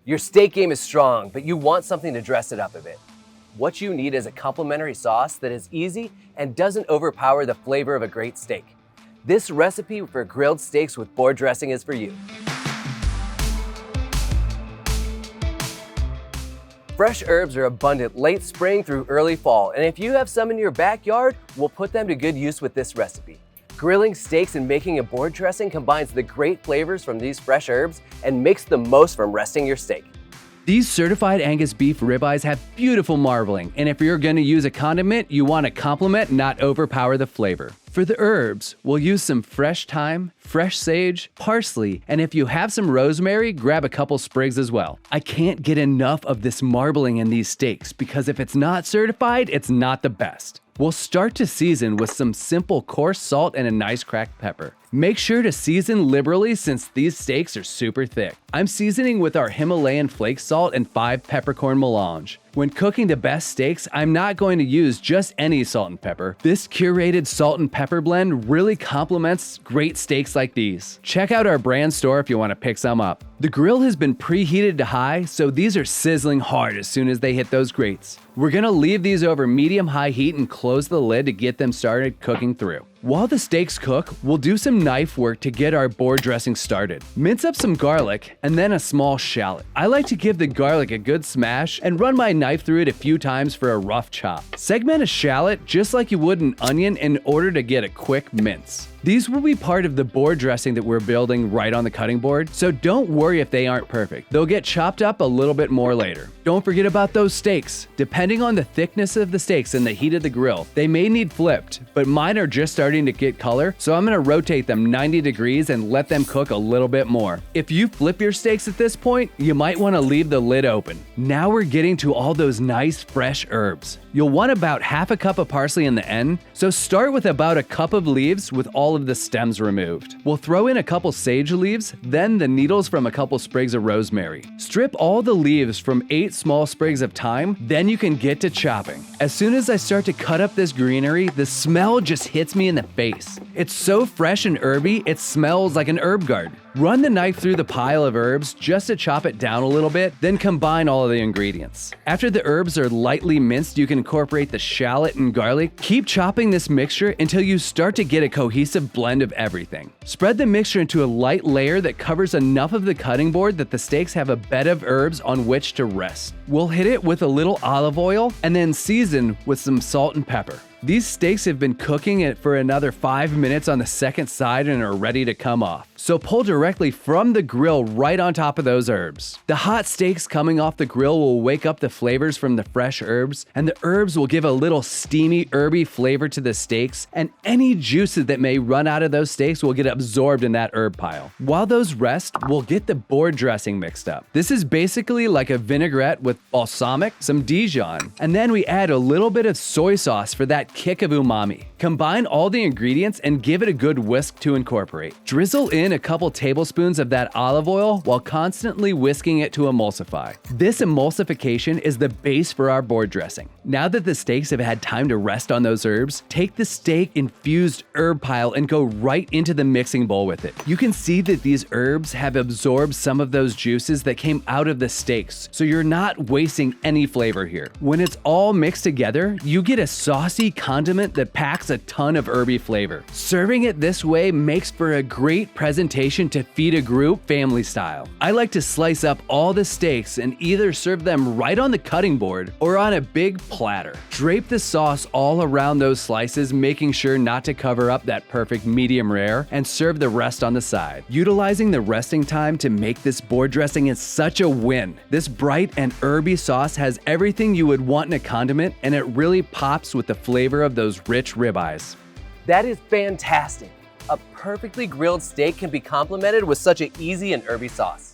Your steak game is strong, but you want something to dress it up a bit. What you need is a complimentary sauce that is easy and doesn't overpower the flavor of a great steak. This recipe for grilled steaks with board dressing is for you. Fresh herbs are abundant late spring through early fall, and if you have some in your backyard, we'll put them to good use with this recipe. Grilling steaks and making a board dressing combines the great flavors from these fresh herbs and makes the most from resting your steak. These certified Angus beef ribeyes have beautiful marbling, and if you're going to use a condiment, you want to complement, not overpower the flavor. For the herbs, we'll use some fresh thyme, fresh sage, parsley, and if you have some rosemary, grab a couple sprigs as well. I can't get enough of this marbling in these steaks because if it's not certified, it's not the best. We'll start to season with some simple coarse salt and a nice cracked pepper. Make sure to season liberally since these steaks are super thick. I'm seasoning with our Himalayan flake salt and 5 peppercorn melange. When cooking the best steaks, I'm not going to use just any salt and pepper. This curated salt and pepper blend really complements great steaks like these. Check out our brand store if you want to pick some up. The grill has been preheated to high, so these are sizzling hard as soon as they hit those grates. We're gonna leave these over medium-high heat and close the lid to get them started cooking through. While the steaks cook, we'll do some knife work to get our board dressing started. Mince up some garlic and then a small shallot. I like to give the garlic a good smash and run my knife through it a few times for a rough chop. Segment a shallot just like you would an onion in order to get a quick mince. These will be part of the board dressing that we're building right on the cutting board, so don't worry if they aren't perfect. They'll get chopped up a little bit more later. Don't forget about those steaks. Depending on the thickness of the steaks and the heat of the grill, they may need flipped, but mine are just starting to get color, so I'm gonna rotate them 90 degrees and let them cook a little bit more. If you flip your steaks at this point, you might wanna leave the lid open. Now we're getting to all those nice fresh herbs. You'll want about half a cup of parsley in the end, so start with about a cup of leaves with all of the stems removed. We'll throw in a couple sage leaves, then the needles from a couple sprigs of rosemary. Strip all the leaves from 8 small sprigs of thyme, then you can get to chopping. As soon as I start to cut up this greenery, the smell just hits me in the face. It's so fresh and herby, it smells like an herb garden. Run the knife through the pile of herbs just to chop it down a little bit, then combine all of the ingredients. After the herbs are lightly minced, you can incorporate the shallot and garlic. Keep chopping this mixture until you start to get a cohesive blend of everything. Spread the mixture into a light layer that covers enough of the cutting board that the steaks have a bed of herbs on which to rest. We'll hit it with a little olive oil and then season with some salt and pepper. These steaks have been cooking it for another 5 minutes on the second side and are ready to come off. So pull directly from the grill right on top of those herbs. The hot steaks coming off the grill will wake up the flavors from the fresh herbs, and the herbs will give a little steamy, herby flavor to the steaks, and any juices that may run out of those steaks will get absorbed in that herb pile. While those rest, we'll get the board dressing mixed up. This is basically like a vinaigrette with balsamic, some Dijon, and then we add a little bit of soy sauce for that kick of umami. Combine all the ingredients and give it a good whisk to incorporate. Drizzle in a couple tablespoons of that olive oil while constantly whisking it to emulsify. This emulsification is the base for our board dressing. Now that the steaks have had time to rest on those herbs, take the steak infused herb pile and go right into the mixing bowl with it. You can see that these herbs have absorbed some of those juices that came out of the steaks, so you're not wasting any flavor here. When it's all mixed together, you get a saucy condiment that packs a ton of herby flavor. Serving it this way makes for a great presentation to feed a group family style. I like to slice up all the steaks and either serve them right on the cutting board or on a big platter. Drape the sauce all around those slices, making sure not to cover up that perfect medium rare, and serve the rest on the side. Utilizing the resting time to make this board dressing is such a win. This bright and herby sauce has everything you would want in a condiment, and it really pops with the flavor of those rich ribeyes. That is fantastic. A perfectly grilled steak can be complemented with such an easy and herby sauce.